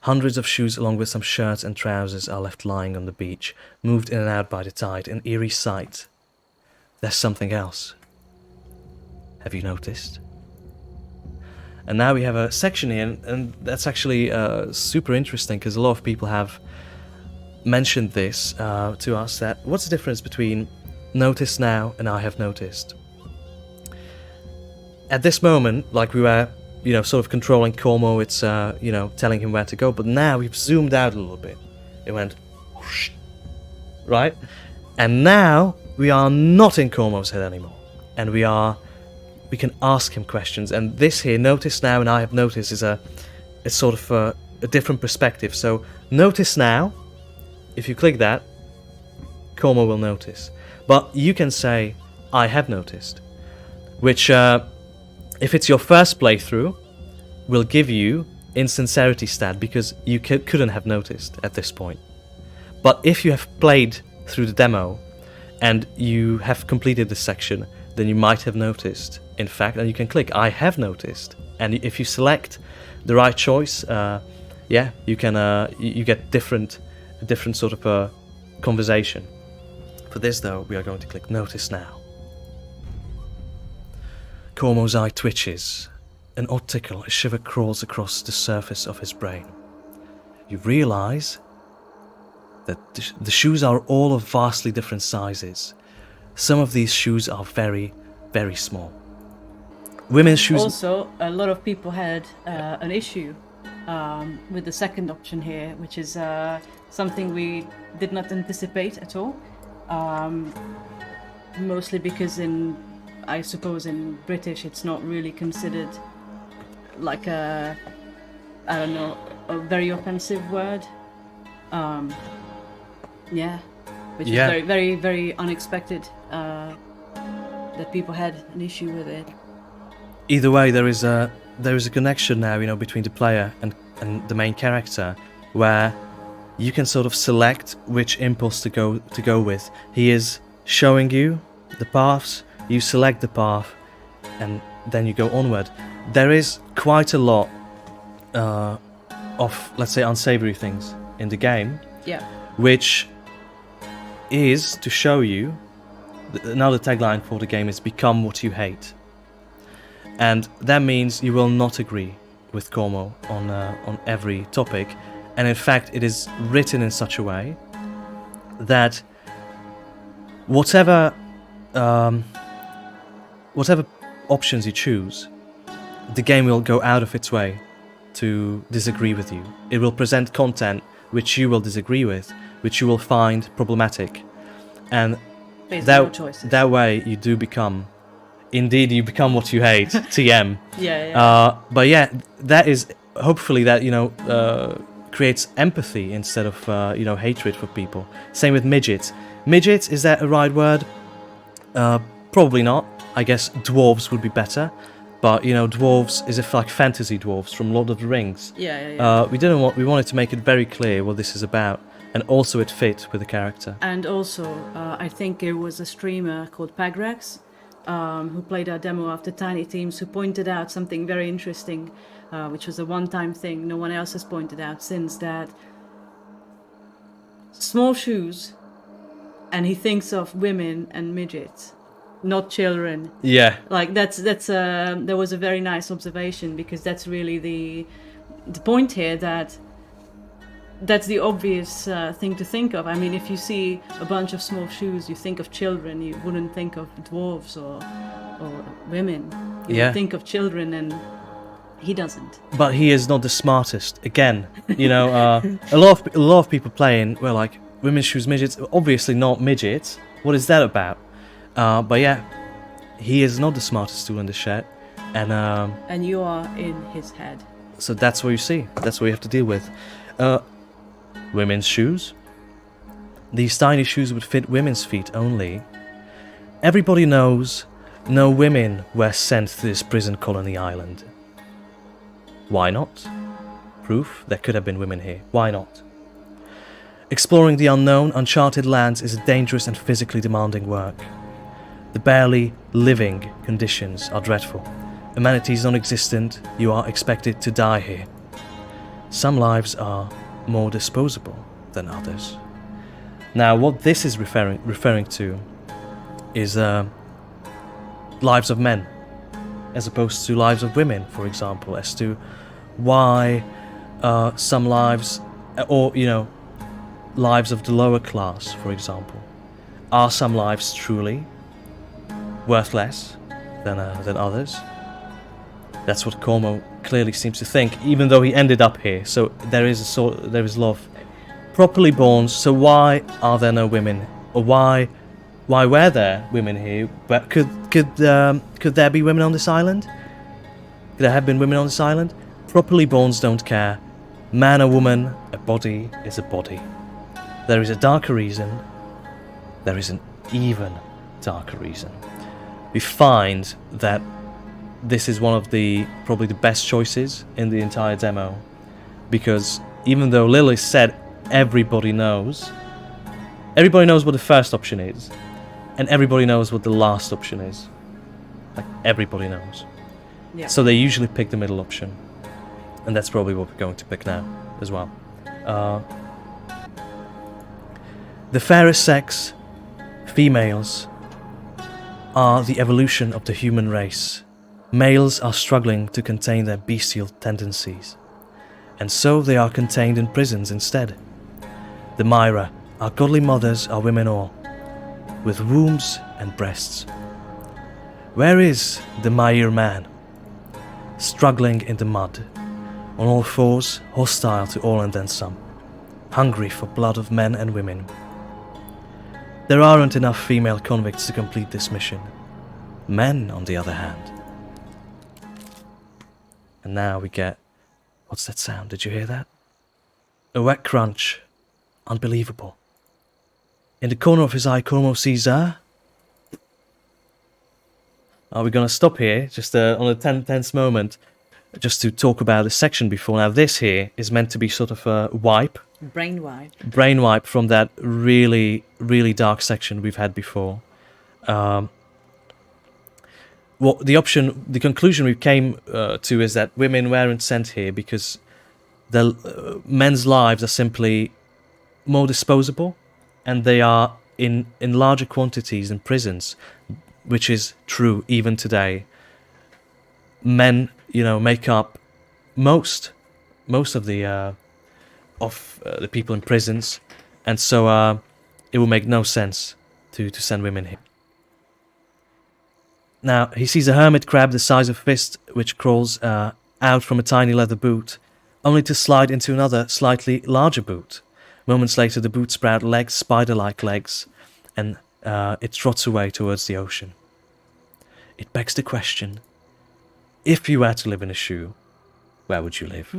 Hundreds of shoes along with some shirts and trousers are left lying on the beach, moved in and out by the tide, an eerie sight. There's something else. Have you noticed? And now we have a section here, and that's actually super interesting, because a lot of people have mentioned this to us, that what's the difference between notice now and I have noticed? At this moment, like we were, sort of controlling Cormo, it's, telling him where to go, but now we've zoomed out a little bit. It went, whoosh, right? And now we are not in Cormo's head anymore, and we can ask him questions, and this here, notice now and I have noticed, it's sort of a different perspective. So notice now, if you click that, Cormo will notice. But you can say, I have noticed, which, if it's your first playthrough, will give you insincerity stat, because you couldn't have noticed at this point. But if you have played through the demo, and you have completed this section, then you might have noticed, in fact, and you can click, I have noticed. And if you select the right choice, you can you get a different sort of conversation. For this though, we are going to click Notice Now. Cormo's eye twitches. An odd tickle, a shiver crawls across the surface of his brain. You realize that the shoes are all of vastly different sizes. Some of these shoes are very, very small. Women's shoes... Also, a lot of people had an issue with the second option here, which is something we did not anticipate at all. Mostly because I suppose in British it's not really considered like a very offensive word. Which is very, very, very unexpected that people had an issue with it. Either way, there is a connection now, between the player and the main character, where you can sort of select which impulse to go with. He is showing you the paths, you select the path, and then you go onward. There is quite a lot of, let's say, unsavory things in the game, which is to show you. Now the tagline for the game is "Become what you hate," and that means you will not agree with Cormo on every topic. And in fact, it is written in such a way that whatever options you choose, the game will go out of its way to disagree with you. It will present content which you will disagree with, which you will find problematic, and that way you do become, indeed, you become what you hate. TM. But yeah, that is hopefully that creates empathy instead of hatred for people. Same with midgets. Midgets, is that a right word? Probably not. I guess dwarves would be better. But dwarves is like fantasy dwarves from Lord of the Rings. We wanted to make it very clear what this is about, and also it fit with the character. And also, I think it was a streamer called Pagrax, who played our demo after Tiny Teams, who pointed out something very interesting, which was a one-time thing no one else has pointed out since, that small shoes, and he thinks of women and midgets, not children. Yeah. Like that was a very nice observation, because that's really the point here, that's the obvious thing to think of. I mean, if you see a bunch of small shoes, you think of children. You wouldn't think of dwarves or women. You would think of children, and he doesn't. But he is not the smartest. Again, a lot of people playing were like, women's shoes, midgets. Obviously not midgets. What is that about? But yeah, he is not the smartest tool in the shed, and you are in his head. So that's what you see. That's what you have to deal with. Women's shoes. These tiny shoes would fit women's feet only. Everybody knows no women were sent to this prison colony island. Why not? Proof there could have been women here. Why not? Exploring the unknown, uncharted lands is a dangerous and physically demanding work. The barely living conditions are dreadful. Amenities non-existent, you are expected to die here. Some lives are more disposable than others. Now, what this is referring to is lives of men, as opposed to lives of women, for example, as to why some lives, or lives of the lower class, for example, are some lives truly worth less than others. That's what Cormo clearly seems to think, even though he ended up here. So there is a lot of properly born. So why are there no women, or why were there women here? But could there be women on this island? Could there have been women on this island? Properly borns don't care. Man or woman, a body is a body. There is a darker reason. There is an even darker reason. We find that this is one of probably the best choices in the entire demo, because even though Lily said everybody knows what the first option is, and everybody knows what the last option is. Like, everybody knows. Yeah. So they usually pick the middle option, and that's probably what we're going to pick now as well. The fairest sex, females, are the evolution of the human race. Males are struggling to contain their bestial tendencies, and so they are contained in prisons instead. The Myra, our godly mothers, are women all, with wombs and breasts. Where is the Mair man? Struggling in the mud, on all fours, hostile to all and then some, hungry for blood of men and women. There aren't enough female convicts to complete this mission. Men, on the other hand. And now we get... What's that sound? Did you hear that? A wet crunch. Unbelievable. In the corner of his eye, Cormo sees a... Are we going to stop here, just on a tense moment, just to talk about the section before? Now, this here is meant to be sort of a wipe. Brain wipe. Brain wipe from that really, really dark section we've had before. Well, the conclusion we came to is that women weren't sent here because the men's lives are simply more disposable, and they are in larger quantities in prisons, which is true even today. Men, make up most of the people in prisons, and so it will make no sense to send women here. Now, he sees a hermit crab the size of a fist, which crawls out from a tiny leather boot, only to slide into another, slightly larger boot. Moments later, the boot sprout legs, spider-like legs, and it trots away towards the ocean. It begs the question, if you were to live in a shoe, where would you live?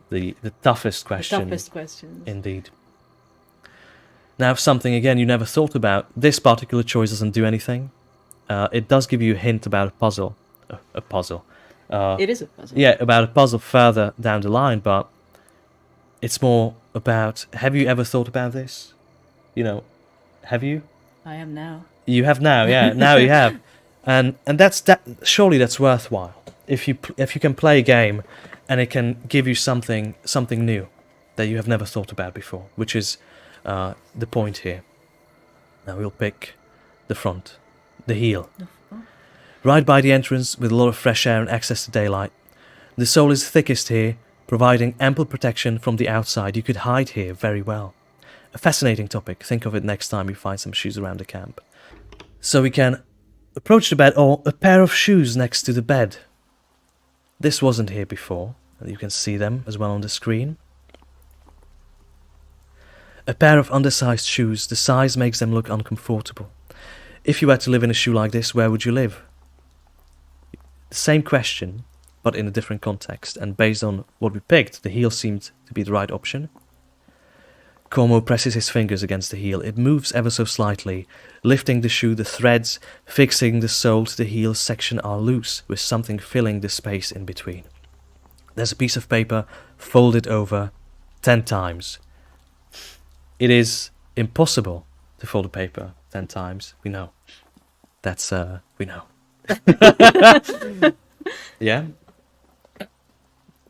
The toughest question. The toughest question. Indeed. Now, something, again, you never thought about. This particular choice doesn't do anything. It does give you a hint about a puzzle. A puzzle. It is a puzzle. Yeah, about a puzzle further down the line, but it's more about... Have you ever thought about this? Have you? I am now. You have now, yeah. Now you have. And surely that's worthwhile. If you can play a game and it can give you something new that you have never thought about before, which is the point here. Now we'll pick the front, the heel. Right by the entrance with a lot of fresh air and access to daylight. The sole is thickest here, providing ample protection from the outside. You could hide here very well. A fascinating topic. Think of it next time you find some shoes around the camp. So we can approach the bed, or a pair of shoes next to the bed. This wasn't here before, and you can see them as well on the screen. A pair of undersized shoes. The size makes them look uncomfortable. If you were to live in a shoe like this, where would you live? The same question, but in a different context, and based on what we picked, the heel seemed to be the right option. Cormo presses his fingers against the heel. It moves ever so slightly, lifting the shoe. The threads fixing the sole to the heel section are loose, with something filling the space in between. There's a piece of paper folded over 10 times. It is impossible to fold a paper 10 times. We know. That's, we know. Yeah?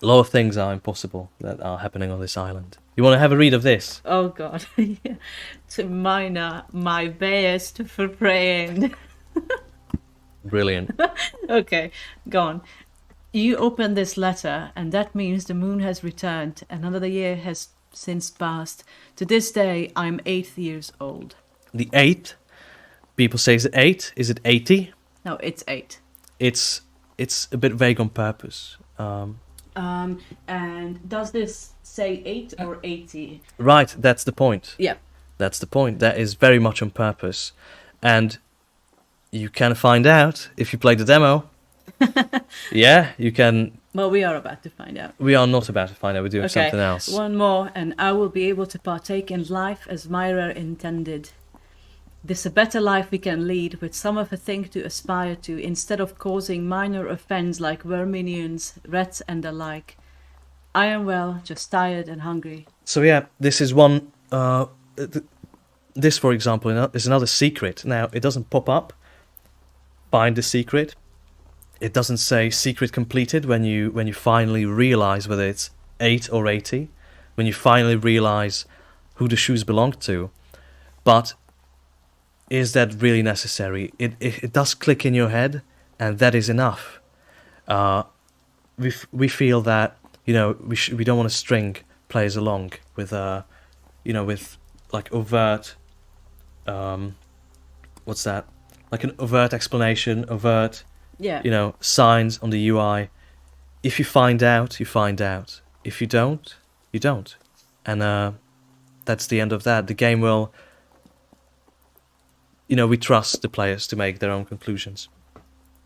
A lot of things are impossible that are happening on this island. You want to have a read of this? Oh God. Yeah. To minor my best for praying. Brilliant. Okay, go on. You open this letter, and that means the moon has returned. Another year has since passed. To this day, I'm 8 years old. The 8. People say is it 8? Is it 80? No, it's 8. It's a bit vague on purpose. And does this say 8 or 80? Right, that's the point. Yeah. That's the point. That is very much on purpose. And you can find out if you play the demo. Yeah, you can. Well, we are about to find out. We are not about to find out. We're doing something else. One more, and I will be able to partake in life as Myra intended. This a better life we can lead, with some of a thing to aspire to, instead of causing minor offence like verminions, rats and the like. I am well, just tired and hungry. So yeah, this is one. This, for example, is another secret. Now it doesn't pop up. Find the secret. It doesn't say secret completed when you finally realize whether it's 8 or 80. When you finally realize who the shoes belong to. But is that really necessary? It does click in your head, and that is enough. We feel that we don't want to string players along with with like overt what's that? Like an overt explanation, overt signs on the UI. If you find out, you find out. If you don't, you don't. And that's the end of that. The game will we trust the players to make their own conclusions.